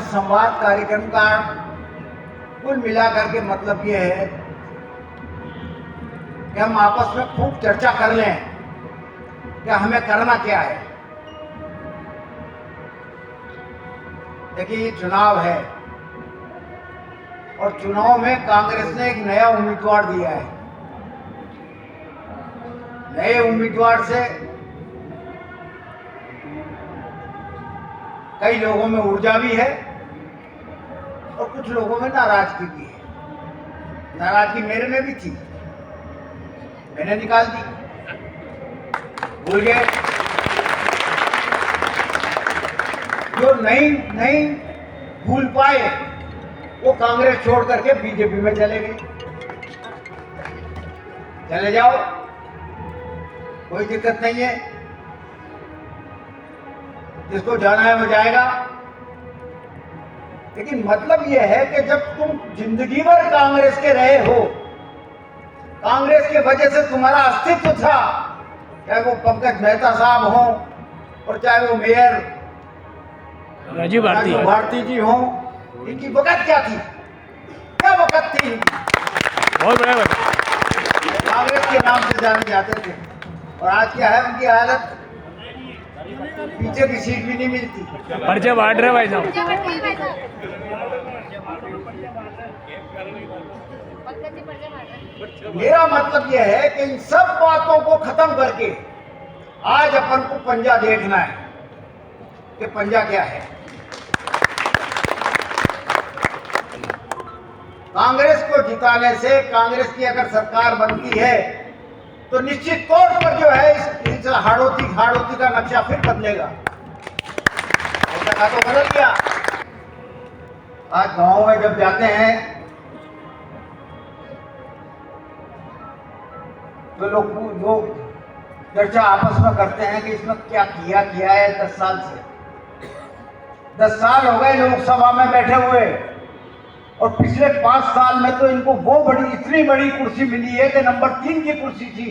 संवाद कार्यक्रम का कुल मिलाकर के मतलब ये है कि हम आपस में खूब चर्चा कर लें कि हमें करना क्या है। देखिए, ये चुनाव है और चुनाव में कांग्रेस ने एक नया उम्मीदवार दिया है। नए उम्मीदवार से कई लोगों में ऊर्जा भी है और कुछ लोगों में नाराजगी भी है। नाराजगी मेरे में भी थी, मैंने निकाल दी, भूल गए। जो नहीं भूल पाए वो कांग्रेस छोड़ करके बीजेपी में चले गए। चले जाओ, कोई दिक्कत नहीं है, जिसको जाना है वो जाएगा। लेकिन मतलब यह है कि जब तुम जिंदगी भर कांग्रेस के रहे हो, कांग्रेस के वजह से तुम्हारा अस्तित्व था, चाहे वो पंकज मेहता साहब हो और चाहे वो मेयर राजीव भारती जी हो, इनकी वक़्त क्या थी? क्या वक़्त थी इनकी? बहुत बड़ा कांग्रेस के नाम से जाने जाते थे और आज क्या है उनकी हालत? पीछे की सीट भी नहीं मिलती। पर्चे बांट रहे भाई साहब। मेरा मतलब यह है कि इन सब बातों को खत्म करके आज अपन को पंजा देखना है कि पंजा क्या है। कांग्रेस को जिताने से, कांग्रेस की अगर सरकार बनती है तो निश्चित तौर पर जो है इस हाड़ोती का नक्शा फिर बदलेगा। ऐसा तो बदल गया। आज गांव में जब जाते हैं तो लोग चर्चा आपस में करते हैं कि इसमें क्या किया है 10 साल से। 10 साल हो गए लोकसभा में बैठे हुए और पिछले 5 साल में तो इनको वो इतनी बड़ी कुर्सी मिली है कि नंबर 3 की कुर्सी थी।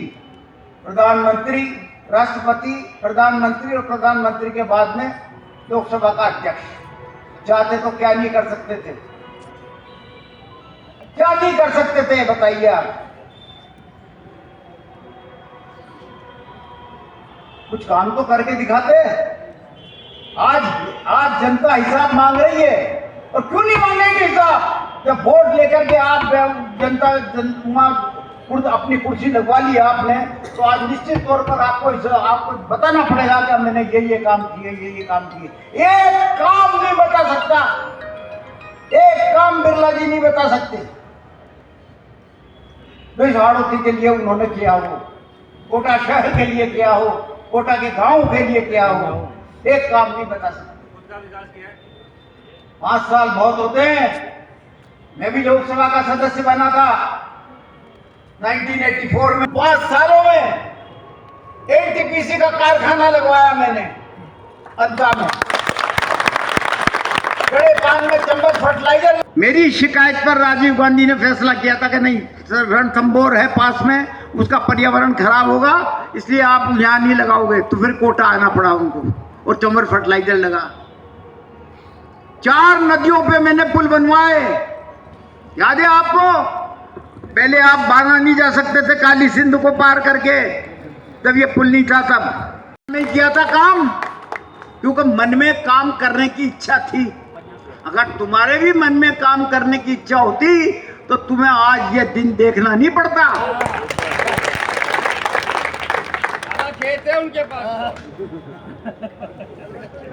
प्रधानमंत्री, राष्ट्रपति, प्रधानमंत्री और प्रधानमंत्री के बाद में लोकसभा का अध्यक्ष। चाहते तो क्या नहीं कर सकते थे? क्या नहीं कर सकते थे बताइए आप? कुछ काम तो करके दिखाते। आज जनता हिसाब मांग रही है और क्यों नहीं मांगेगी हिसाब? जब वोट लेकर के आप जनता अपनी कुर्सी लगवा ली आपने, तो आज निश्चित तौर पर आपको बताना पड़ेगा कि मैंने ये काम किए, ये काम किए। एक काम नहीं बता सकता, एक काम बिरला जी नहीं बता सकते जो इस हाड़ोती के लिए उन्होंने किया हो, कोटा शहर के लिए किया हो, कोटा के गांव के लिए किया हो, एक काम नहीं बता सकते। 5 साल बहुत होते हैं। मैं भी लोकसभा का सदस्य बना था 1984 में। 5 सालों में एनटीपीसी का कारखाना लगवाया मैंने अद्दा में, बड़े पान में चंबल फर्टिलाइजर। मेरी शिकायत पर राजीव गांधी ने फैसला किया था कि नहीं, रणथंभौर है पास में, उसका पर्यावरण खराब होगा, इसलिए आप यहाँ नहीं लगाओगे। तो फिर कोटा आना पड़ा उनको और चंबल फर्टिलाइजर लगा। 4 नदियों पे मैंने पुल बनवाए, याद है आपको? पहले आप बाना नहीं जा सकते थे काली सिंध को पार करके, जब ये पुल नहीं था तब नहीं किया था काम, क्योंकि मन में काम करने की इच्छा थी। अगर तुम्हारे भी मन में काम करने की इच्छा होती तो तुम्हें आज ये दिन देखना नहीं पड़ता। खेत है उनके पास।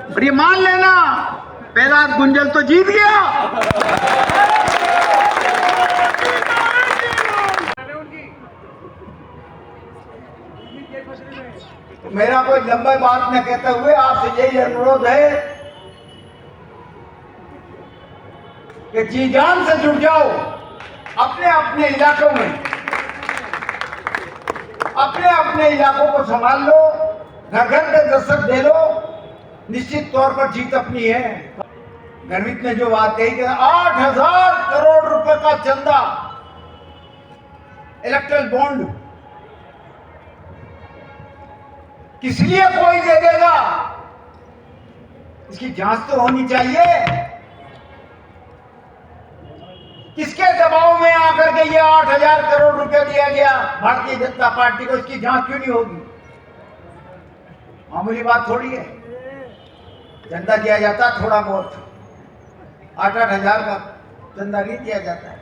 और ये मान लेना, पहला गुंजल तो जीत गया। मेरा कोई लंबा बात न कहते हुए आपसे यही अनुरोध है कि जी जान से जुड़ जाओ अपने अपने इलाकों में, अपने अपने इलाकों को संभाल लो, घर घर में दस्तक दे लो। निश्चित तौर पर जीत अपनी है। गणित ने जो बात कही कि 8,000 करोड़ रुपए का चंदा इलेक्ट्रल बॉन्ड किस लिए कोई दे देगा? इसकी जांच तो होनी चाहिए। किसके दबाव में आकर के ये 8,000 करोड़ रुपया दिया गया भारतीय जनता पार्टी को? इसकी जांच क्यों नहीं होगी? मामूली बात थोड़ी है। चंदा दिया जाता थोड़ा बहुत, 8-8 हजार का चंदा नहीं दिया जाता है।